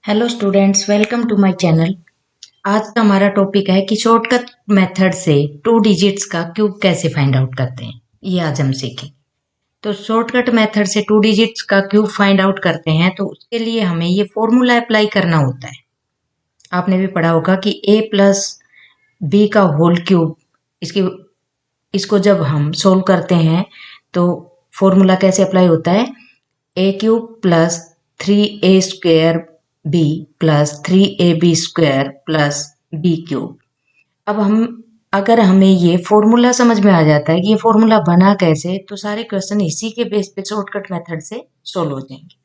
Hello students, welcome to my channel. आज का हमारा टॉपिक है कि शॉर्टकट मेथड से 2 डिजिट्स का क्यूब कैसे फाइंड आउट करते हैं, ये आज हम सीखेंगे। तो शॉर्टकट मेथड से 2 डिजिट्स का क्यूब फाइंड आउट करते हैं तो उसके लिए हमें ये फॉर्मूला अप्लाई करना होता है। आपने भी पढ़ा होगा कि a प्लस बी का होल क्यूब, इसको जब हम सोल्व करते हैं तो फॉर्मूला कैसे अप्लाई होता है, a cube plus 3a² b plus 3ab square plus b cube. अब अगर हमें ये फॉर्मूला समझ में आ जाता है कि ये फॉर्मूला बना कैसे, तो सारे क्वेश्चन इसी के बेस पे शॉर्टकट मेथड से सोल्व हो जाएंगे।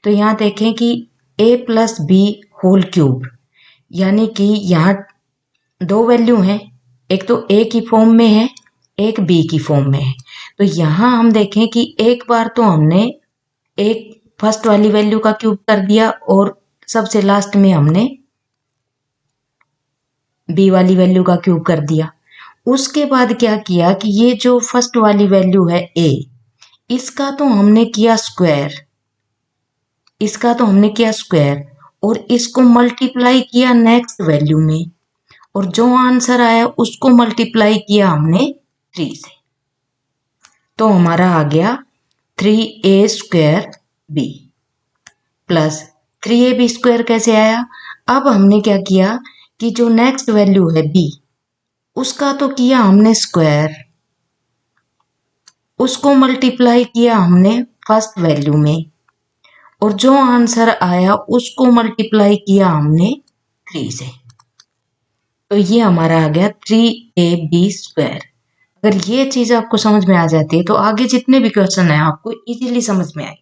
तो यहाँ देखें कि a plus B whole cube, यानी कि यहाँ दो वैल्यू हैं, एक तो a की फॉर्म में है, एक b की फॉर्म में है। तो यहाँ हम देखें कि एक बार तो हमने एक फर्स्ट वाली वैल्यू का क्यूब कर दिया और सबसे लास्ट में हमने बी वाली वैल्यू का क्यूब कर दिया। उसके बाद क्या किया कि ये जो फर्स्ट वाली वैल्यू है a, इसका तो हमने किया स्क्वायर, और इसको मल्टीप्लाई किया नेक्स्ट वैल्यू में, और जो आंसर आया उसको मल्टीप्लाई किया हमने 3 से। तो हमारा आ गया 3a² b plus 3ab square. कैसे आया? अब हमने क्या किया कि जो नेक्स्ट वैल्यू है b, उसका तो किया हमने स्क्वायर, उसको मल्टीप्लाई किया हमने फर्स्ट वैल्यू में, और जो आंसर आया उसको मल्टीप्लाई किया हमने 3 से। तो ये हमारा आ गया 3ab²। अगर ये चीज आपको समझ में आ जाती है तो आगे जितने भी क्वेश्चन है आपको इजीली समझ में आएंगे।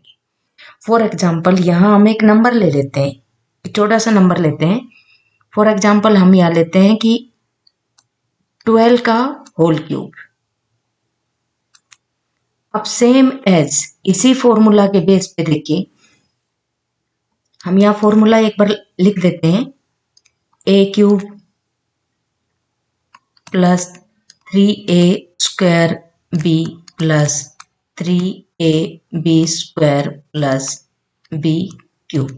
फॉर एग्जाम्पल यहाँ हम एक नंबर ले लेते हैं, एक छोटा सा नंबर लेते हैं। फॉर एग्जाम्पल हम यहाँ लेते हैं कि 12 का होल क्यूब। अब सेम एज इसी फॉर्मूला के बेस पे देखिए, हम यहाँ फॉर्मूला एक बार लिख देते हैं, a³ plus 3a² b plus 3ab² plus b³।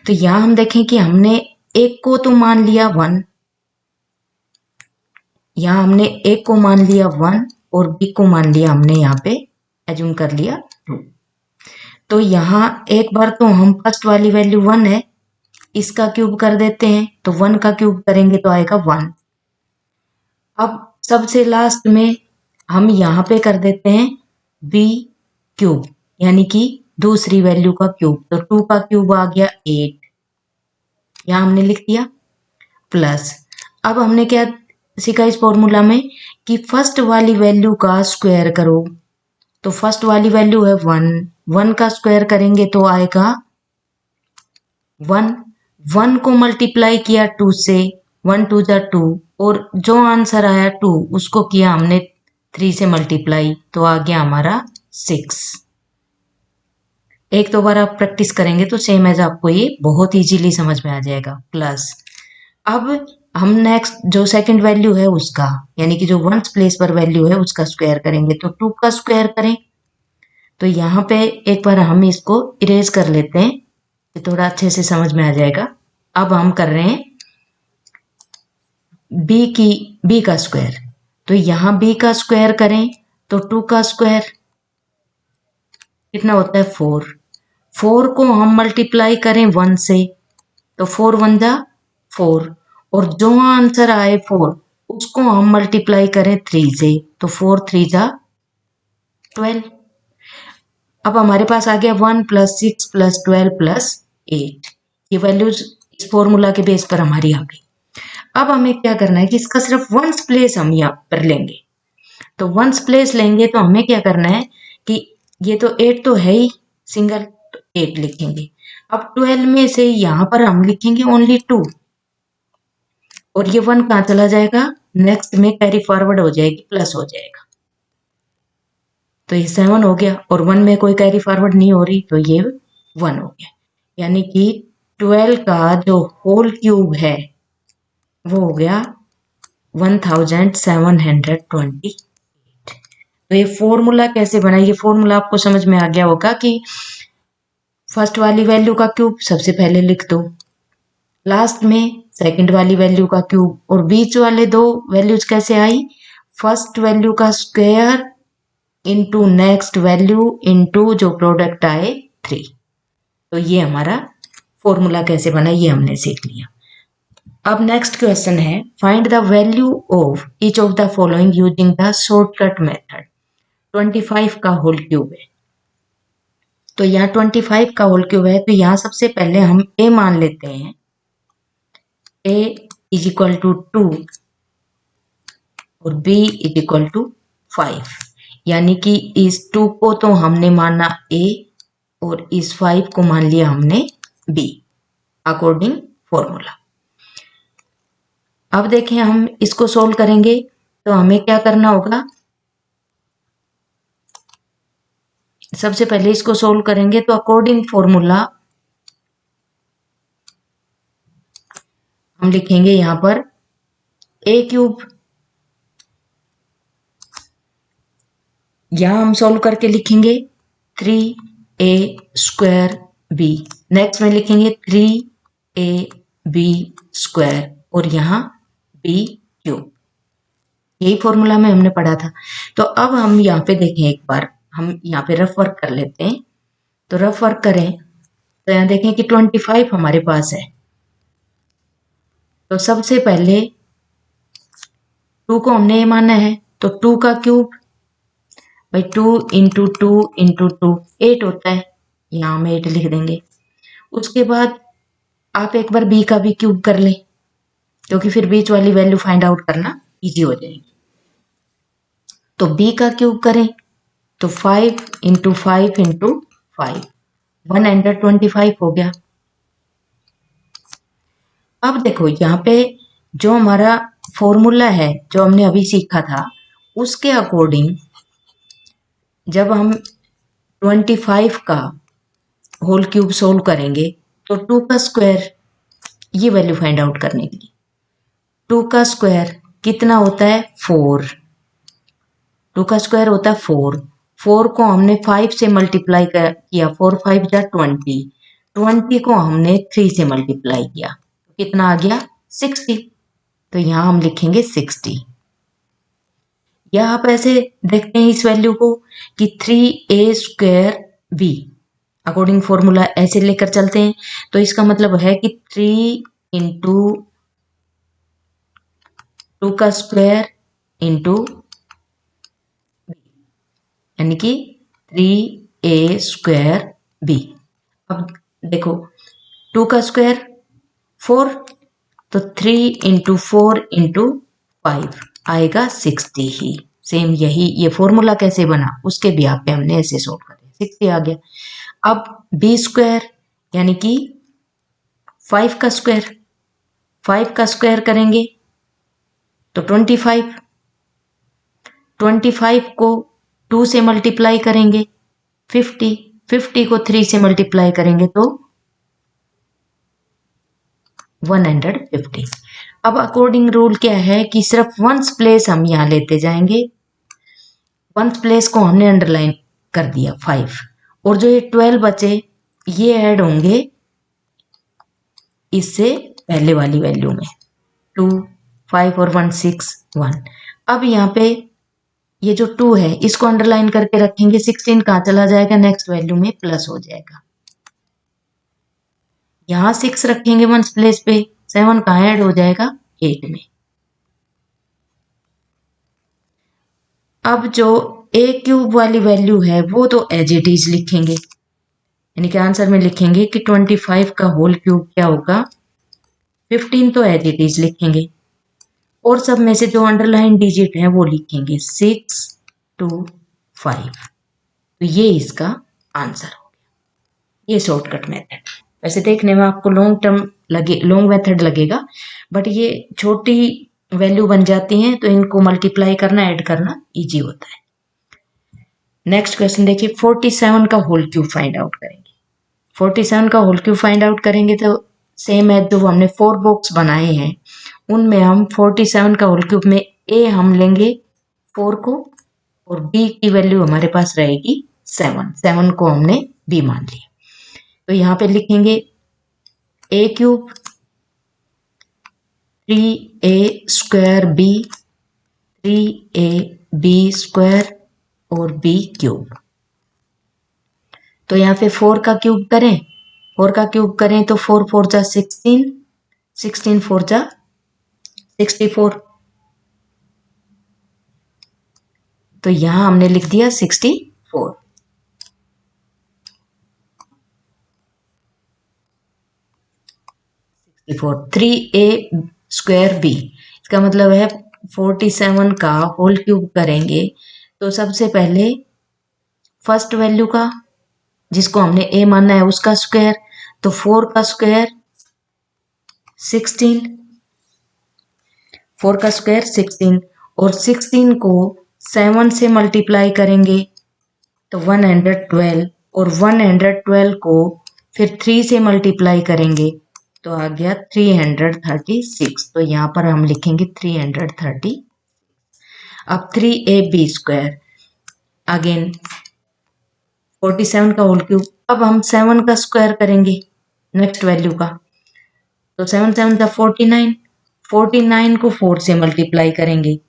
तो यहाँ हम देखें कि हमने एक को तो मान लिया 1, यहाँ हमने एक को मान लिया 1 और b को मान लिया हमने यहाँ पे एज्यूम कर लिया 2। तो यहाँ एक बार तो हम फर्स्ट वाली वैल्यू 1 है, इसका क्यूब कर देते हैं, तो 1 का क्यूब करेंगे तो आएगा 1। अब सबसे लास्ट में हम यहाँ पे कर देते हैं b³, यानी कि दूसरी वैल्यू का क्यूब, तो 2 का क्यूब आ गया 8, यहाँ हमने लिख दिया, प्लस अब हमने क्या सीखा इस फॉर्मूला में कि फर्स्ट वाली वैल्यू का स्क्वायर करो। तो फर्स्ट वाली वैल्यू है 1 का स्क्वायर करेंगे तो आएगा 1 को मल्टीप्लाई किया 2 से, 1 2 जा 2, और जो आंसर आया 2 उसको किया हमने 3 से मल्टीप्लाई, तो आ गया हमारा 6। एक दो बार आप प्रैक्टिस करेंगे तो सेम एज आपको ये बहुत इजीली समझ में आ जाएगा। प्लस अब हम नेक्स्ट जो सेकंड वैल्यू है उसका, यानी कि जो 1 प्लेस पर वैल्यू है उसका स्क्वायर करेंगे, तो 2 का स्क्वायर करें। तो यहाँ पे एक बार हम इसको इरेज कर लेते हैं, थोड़ा अच्छे से समझ में आ जाएगा। अब हम कर रहे हैं b का स्क्वायर, तो यहाँ b का स्क्वायर करें तो 2 का स्क्वायर कितना होता है 4 को हम मल्टीप्लाई करें 1 से, तो 4 1 जा 4, और जो आंसर आए 4 उसको हम मल्टीप्लाई करें 3 से, तो 4 3 जा 12। अब हमारे पास आ गया 1 + 6 + 12 + 8। ये वैल्यूज इस फॉर्मूला के बेस पर हमारी आ गई। अब हमें क्या करना है कि इसका सिर्फ 1 प्लेस हम यहाँ पर लेंगे। तो 1 प्लेस लेंगे तो हमें क्या करना है कि ये तो 8 तो है ही सिंगल, तो 8 लिखेंगे। अब 12 में से यहाँ पर हम लिखेंगे ओनली 2, और ये 1 कहाँ चला जाएगा, नेक्स्ट में कैरी फॉरवर्ड हो जाएगी, प्लस हो जाएगा। तो ये 7 हो गया, और 1 में कोई कैरी फॉरवर्ड नहीं हो रही, तो ये 1 हो गया। यानी कि 12 का जो होल क्यूब है वो हो गया 1728। तो ये फॉर्मूला कैसे बना, ये फॉर्मूला आपको समझ में आ गया होगा कि फर्स्ट वाली वैल्यू का क्यूब सबसे पहले लिख दो, लास्ट में सेकंड वाली वैल्यू का क्यूब, और बीच वाले दो वैल्यूज कैसे आई, फर्स्ट वैल्यू का square into next value into जो प्रोडक्ट आए 3। तो ये हमारा फॉर्मूला कैसे बना ये हमने सीख लिया। अब नेक्स्ट क्वेश्चन है, find the value of each of the following using the shortcut method. 25 का होल क्यूब है, तो यहाँ 25 का होल क्यूब है, तो यहाँ सबसे पहले हम a मान लेते हैं। a इज इक्वल टू 2 और b इज इक्वल टू 5, यानी कि इस 2 को तो हमने माना a और इस 5 को मान लिया हमने b अकॉर्डिंग फॉर्मूला। अब देखें हम इसको सोल्व करेंगे तो हमें क्या करना होगा, सबसे पहले इसको सोल्व करेंगे तो अकॉर्डिंग फॉर्मूला हम लिखेंगे यहां पर a क्यूब, यहां हम सोल्व करके लिखेंगे 3a स्क्वायर b, नेक्स्ट में लिखेंगे 3ab स्क्वायर और यहां b क्यूब। यही फॉर्मूला में हमने पढ़ा था। तो अब हम यहाँ पे देखें, एक बार हम यहाँ पे रफ वर्क कर लेते हैं। तो रफ वर्क करें तो यहाँ देखें कि 25 हमारे पास है। तो सबसे पहले 2 को हमने ये माना है, तो 2 का क्यूब भाई 2 इंटू 2 इंटू 2 8 होता है, यहाँ हम 8 लिख देंगे। उसके बाद आप एक बार b का भी क्यूब कर लें, क्योंकि फिर बीच वाली वैल्यू फाइंड आउट करना इजी हो जाएगी। तो b का क्यूब करें तो 5 इंटू 5 इंटू 5 125 हो गया। अब देखो यहाँ पे जो हमारा फॉर्मूला है जो हमने अभी सीखा था उसके अकॉर्डिंग जब हम 25 का होल क्यूब सोल्व करेंगे तो 2 का स्क्वायर, ये वैल्यू फाइंड आउट करने के लिए 2 का स्क्वायर कितना होता है 4, 2 का स्क्वायर होता है 4, 4 को हमने 5 से मल्टीप्लाई किया, 4 5 जा 20, 20 को हमने 3 से मल्टीप्लाई किया, कितना आ गया 60। तो यहाँ हम लिखेंगे 60। या आप ऐसे देखते हैं इस वैल्यू को कि 3a square b, according formula ऐसे लेकर चलते हैं तो इसका मतलब है कि 3 इंटू 2 का स्क्वायर इंटू यानी कि 3a स्क्वायर b। अब देखो 2 का स्क्वायर 4, तो 3 इंटू 4 इंटू 5 आएगा 60 ही। सेम यही ये फॉर्मूला कैसे बना उसके भी आप पे हमने ऐसे सोल्व कर दिया, 60 आ गया। अब b स्क्वायर यानी कि 5 का स्क्वायर, 5 का स्क्वायर करेंगे तो 25, 25 को 2 से मल्टीप्लाई करेंगे 50, 50 को 3 से मल्टीप्लाई करेंगे तो 150। अब अकॉर्डिंग रूल क्या है कि सिर्फ वंस प्लेस हम यहाँ लेते जाएंगे, वंस प्लेस को हमने अंडरलाइन कर दिया 5, और जो ये 12 बचे ये ऐड होंगे इससे पहले वाली वैल्यू में 2 5 और 1 6 1। अब यहाँ पे ये जो 2 है इसको अंडरलाइन करके रखेंगे, 16 कहाँ चला जाएगा नेक्स्ट वैल्यू में प्लस हो जाएगा। यहाँ 6 रखेंगे वंस प्लेस पे, 7 कहाँ ऐड हो जाएगा 8 में। अब जो a क्यूब वाली वैल्यू है वो तो एज इट इज लिखेंगे, यानी कि आंसर में लिखेंगे कि 25 का होल क्यूब क्या होगा 15, तो एज इट इज लिखेंगे, और सब में से जो अंडरलाइन डिजिट है वो लिखेंगे 6 2 5। तो ये इसका आंसर हो गया। ये शॉर्टकट मेथड वैसे देखने में आपको लॉन्ग मेथड लगेगा, बट ये छोटी वैल्यू बन जाती हैं तो इनको मल्टीप्लाई करना ऐड करना इजी होता है। नेक्स्ट क्वेश्चन देखिए, 47 का होल क्यूब फाइंड आउट करेंगे। 47 का होल क्यूब फाइंड आउट करेंगे तो सेम है, जो हमने 4 बॉक्स बनाए हैं उनमें हम 47 का होल क्यूब में a हम लेंगे 4 को, और b की वैल्यू हमारे पास रहेगी 7, 7 को हमने b मान लिया। तो यहाँ पे लिखेंगे a क्यूब 3ab, 3ab² और b³। तो यहाँ पे 4 का क्यूब करें, 4 का क्यूब करें तो 4 4 जा 16, 16 4 जा 64। तो यहाँ हमने लिख दिया 64। 3a²b, इसका मतलब है 47 का होल क्यूब करेंगे तो सबसे पहले फर्स्ट वैल्यू का, जिसको हमने a माना है, उसका स्क्वायर, तो 4 का स्क्वायर 16, 4 का स्क्वायर 16, और 16 को 7 से मल्टीप्लाई करेंगे तो 112, और 112 को फिर 3 से मल्टीप्लाई करेंगे तो आ गया 336। तो यहाँ पर हम लिखेंगे 330। अब 3ab², अगेन 47 का होल क्यूब। अब हम 7 का स्क्वायर करेंगे नेक्स्ट वैल्यू का, तो 7 7 का 49, 49 को 4 से मल्टीप्लाई करेंगे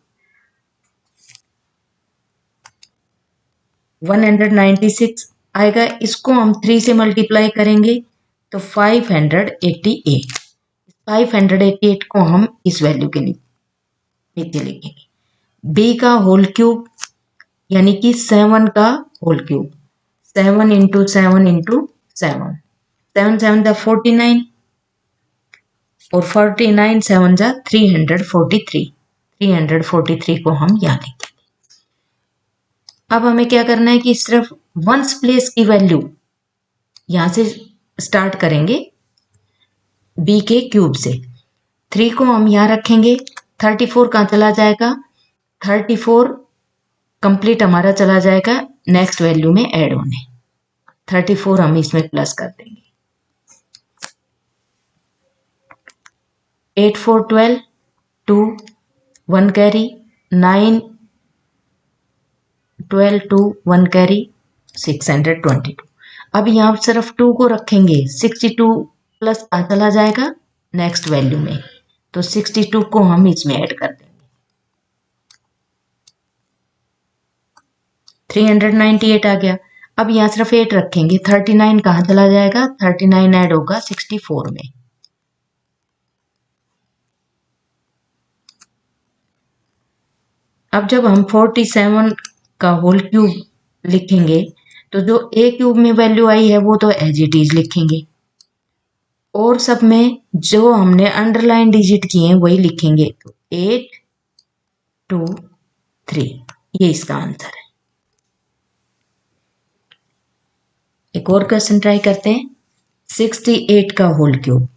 196 आएगा। इसको हम 3 से मल्टीप्लाई करेंगे तो 588। 588 को हम इस वैल्यू के नीचे लिखेंगे। b का होल क्यूब यानी कि 7 का होल क्यूब, 7 इंटू 7 इंटू 7, 7 7 जा 49, और 49 7 जा 343, 343 को हम यहाँ लिखेंगे। अब हमें क्या करना है कि सिर्फ वंस प्लेस की वैल्यू यहाँ से स्टार्ट करेंगे b के क्यूब से। 3 को हम यहाँ रखेंगे, 34 कहाँ चला जाएगा, 34 कंप्लीट हमारा चला जाएगा नेक्स्ट वैल्यू में ऐड होने, 34 हम इसमें प्लस कर देंगे। 8 4 12, 2 1 कैरी, 9 12 2 1 कैरी, 622। अब यहाँ सिर्फ 2 को रखेंगे, 62 प्लस चला जाएगा नेक्स्ट वैल्यू में, तो 62 को हम इसमें ऐड कर देंगे। 398 आ गया। अब यहाँ सिर्फ 8 रखेंगे, 39 कहाँ चला जाएगा, 39 ऐड होगा 64 में। अब जब हम 47 का होल क्यूब लिखेंगे तो जो a क्यूब में वैल्यू आई है वो तो एज इट इज लिखेंगे, और सब में जो हमने अंडरलाइन डिजिट किए हैं वही लिखेंगे। तो 8 2 3, ये इसका आंसर है। एक और क्वेश्चन ट्राई करते हैं। 68 का होल क्यूब,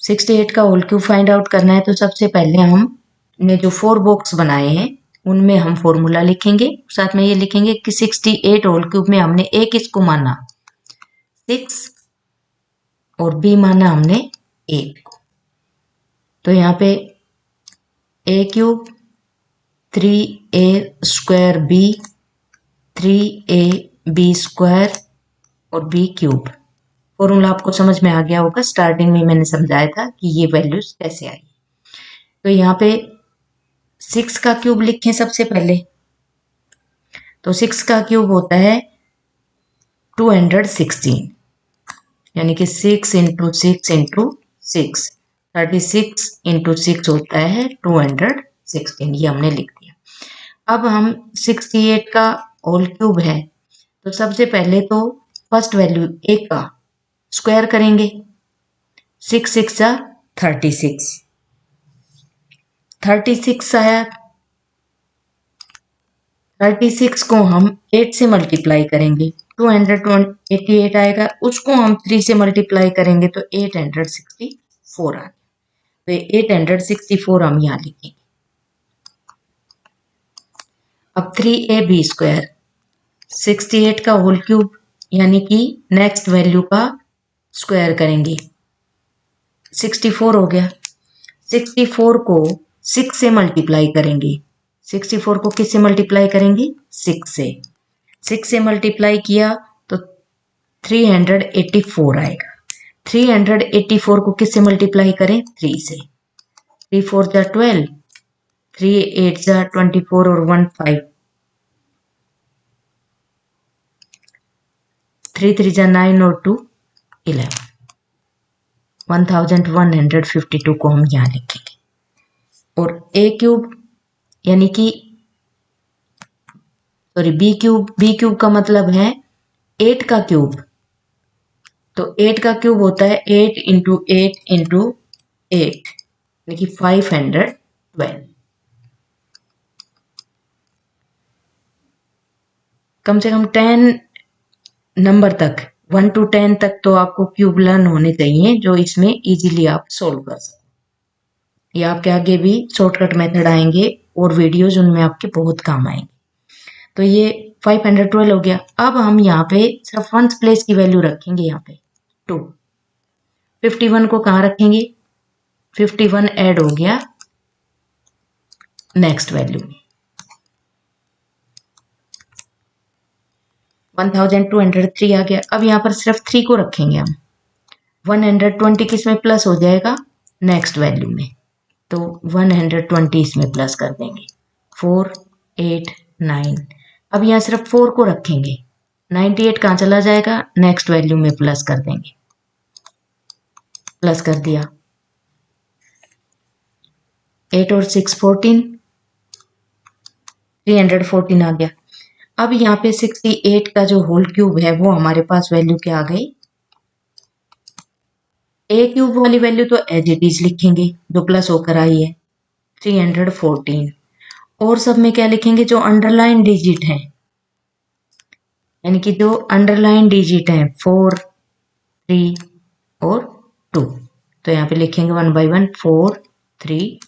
68 का होल क्यूब फाइंड आउट करना है तो सबसे पहले हमने जो 4 बॉक्स बनाए हैं उनमें हम फॉर्मूला लिखेंगे, साथ में ये लिखेंगे कि 68 होल क्यूब में हमने a किसको माना 6 और b माना हमने 8 को। तो यहाँ पे a क्यूब 3a²b, 3ab² और b क्यूब। फॉर्मूला आपको समझ में आ गया होगा, स्टार्टिंग में मैंने समझाया था कि ये वैल्यूज कैसे आई। तो यहाँ पे 6 का क्यूब लिखें सबसे पहले, तो 6 का क्यूब होता है 216, यानी कि 6 इंटू 6 इंटू 6, 36 इंटू 6 होता है 216, ये हमने लिख दिया। अब हम 68 का होल क्यूब है तो सबसे पहले तो फर्स्ट वैल्यू 1 का स्क्वायर करेंगे, 6 6 जा 36, 36 आया, 36 को हम 8 से मल्टीप्लाई करेंगे 288 आएगा, उसको हम 3 से मल्टीप्लाई करेंगे तो 864 आ गया। तो 864 हम यहाँ लिखेंगे। अब 3ab², 68 का होल क्यूब यानी कि नेक्स्ट वैल्यू का स्क्वायर करेंगे, 64 हो गया। 64 को 6 से मल्टीप्लाई करेंगे, 64 को किस से मल्टीप्लाई करेंगे 6 से, 6 से मल्टीप्लाई किया तो 384 आएगा। 384 को किस से मल्टीप्लाई करें 3 से, 3 4 जा 12, 3 8 जा 24 और 1 5, 3 3 जा 9 और 2 11, 1152 को हम यहाँ लिखेंगे। और ए क्यूब यानी कि बी क्यूब का मतलब है 8 का क्यूब। तो 8 का क्यूब होता है 8 इंटू 8 इंटू 8 यानी कि 512। कम से कम 10 नंबर तक 1 to 10 तक तो आपको क्यूब लर्न होने चाहिए, जो इसमें इजीली आप सोल्व कर सकते। ये आपके आगे भी शॉर्टकट मेथड आएंगे और वीडियोज उनमें आपके बहुत काम आएंगे। तो ये 512 हो गया। अब हम यहाँ पे सिर्फ वंस प्लेस की वैल्यू रखेंगे, यहाँ पे 2। 51 को कहाँ रखेंगे? 51 ऐड हो गया नेक्स्ट वैल्यू में, 1203 आ गया। अब यहाँ पर सिर्फ 3 को रखेंगे हम। 120 किसमें प्लस हो जाएगा? नेक्स्ट वैल्यू में। तो 120 इसमें प्लस कर देंगे, 4 8 9। अब यहाँ सिर्फ 4 को रखेंगे, 98 कहाँ चला जाएगा? नेक्स्ट वैल्यू में प्लस कर देंगे, प्लस कर दिया। 8 और 6 14, 314 आ गया। अब यहाँ पे 68 का जो होल क्यूब है वो हमारे पास वैल्यू क्या आ गई? ए क्यूब वाली वैल्यू तो एज इट इज लिखेंगे जो प्लस होकर आई है, 314। और सब में क्या लिखेंगे? जो अंडरलाइन डिजिट है, यानी कि जो अंडरलाइन डिजिट है 4 3 और 2। तो यहाँ पे लिखेंगे 1 by 1 4 3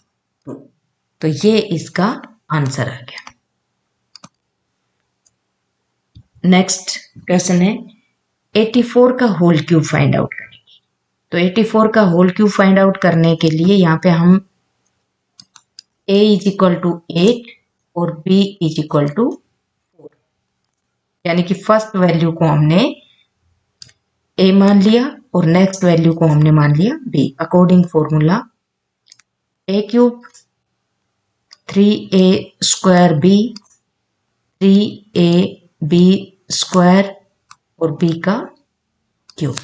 2। तो ये इसका आंसर आ गया। नेक्स्ट क्वेश्चन है 84 का होल क्यूब फाइंड आउट करेंगे। तो 84 का होल क्यूब फाइंड आउट करने के लिए यहाँ पे हम a इज इक्वल टू 8 और b इज इक्वल टू 4, यानी कि फर्स्ट वैल्यू को हमने a मान लिया और नेक्स्ट वैल्यू को हमने मान लिया b। According formula a cube 3a square b, 3ab square और b का क्यूब।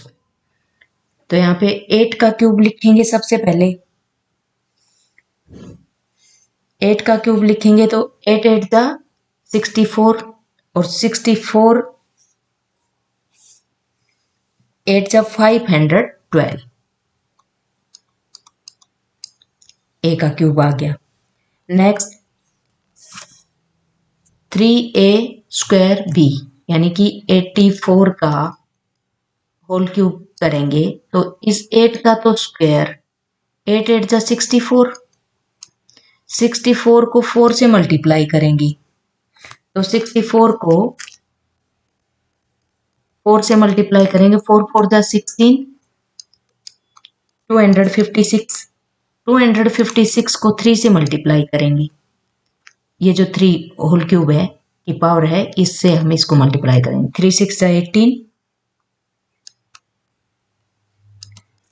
तो यहाँ पे 8 का क्यूब लिखेंगे सबसे पहले। 8 का क्यूब लिखेंगे तो 8 8 दा 64 और 64 8 जा 512, ए का क्यूब आ गया। नेक्स्ट 3a स्क्वायर b यानी कि 84 का होल क्यूब करेंगे तो इस 8 का तो स्क्वायर, 8 8 जा 64, 64 को 4 से मल्टीप्लाई करेंगे तो 64 को 4 से मल्टीप्लाई करेंगे, 4 4 जा 16, 256, 256 को 3 से मल्टीप्लाई करेंगे। ये जो 3 होल क्यूब है की पावर है, इससे हम इसको मल्टीप्लाई करेंगे। 3 6 जा 18,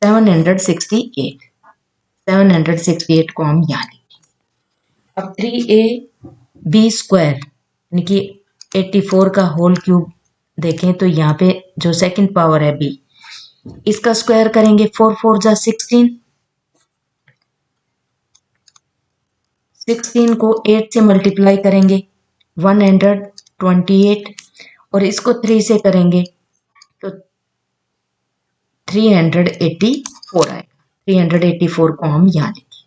768, 768 को हम यहाँ लिखेंगे। अब 3ab स्क्वायर यानी कि 84 का होल क्यूब देखें तो यहाँ पे जो सेकंड पावर है b, इसका स्क्वायर करेंगे, 4 4 जा 16, 16 को 8 से मल्टीप्लाई करेंगे 128 और इसको 3 से करेंगे तो 384 आएगा। 384 को हम यहाँ लिखेंगे।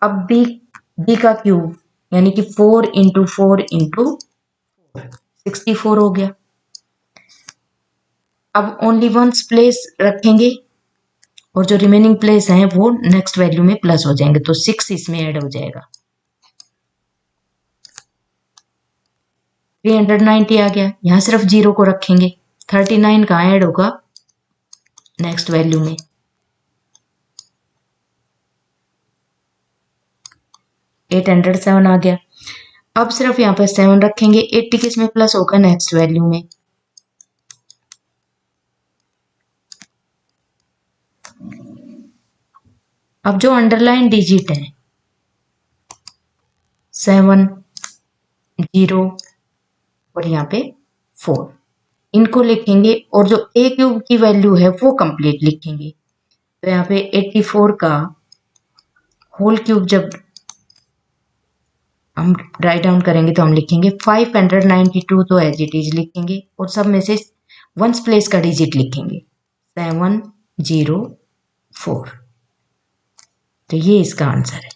अब बी का क्यूब यानी कि 4 इंटू 4 इंटू 64 हो गया। अब ओनली वंस प्लेस रखेंगे और जो रिमेनिंग प्लेस हैं वो नेक्स्ट वैल्यू में प्लस हो जाएंगे, तो 6 इसमें ऐड हो जाएगा। 390 आ गया। यहाँ सिर्फ 0 को रखेंगे, 39 कहाँ ऐड होगा? नेक्स्ट वैल्यू में। 807 आ गया। अब सिर्फ यहाँ पर 7 रखेंगे, 80 किस में प्लस होगा? नेक्स्ट वैल्यू में। अब जो अंडरलाइन डिजिट है 7, 0 और यहाँ पे 4, इनको लिखेंगे और जो ए क्यूब की वैल्यू है वो कंप्लीट लिखेंगे। तो यहाँ पे 84 का होल क्यूब जब हम राइट डाउन करेंगे तो हम लिखेंगे 592, तो एज इट इज लिखेंगे और सब में से वंस प्लेस का डिजिट लिखेंगे 704। तो ये इसका आंसर है।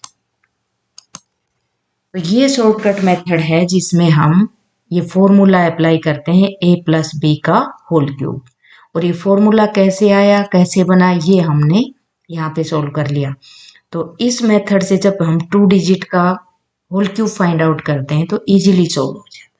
तो ये शॉर्टकट मेथड है जिसमें हम ये फॉर्मूला अप्लाई करते हैं a प्लस बी का होल क्यूब। और ये फॉर्मूला कैसे आया, कैसे बना, ये हमने यहाँ पे सोल्व कर लिया। तो इस मेथड से जब हम 2 डिजिट का होल क्यूब फाइंड आउट करते हैं तो इजीली सोल्व हो जाए।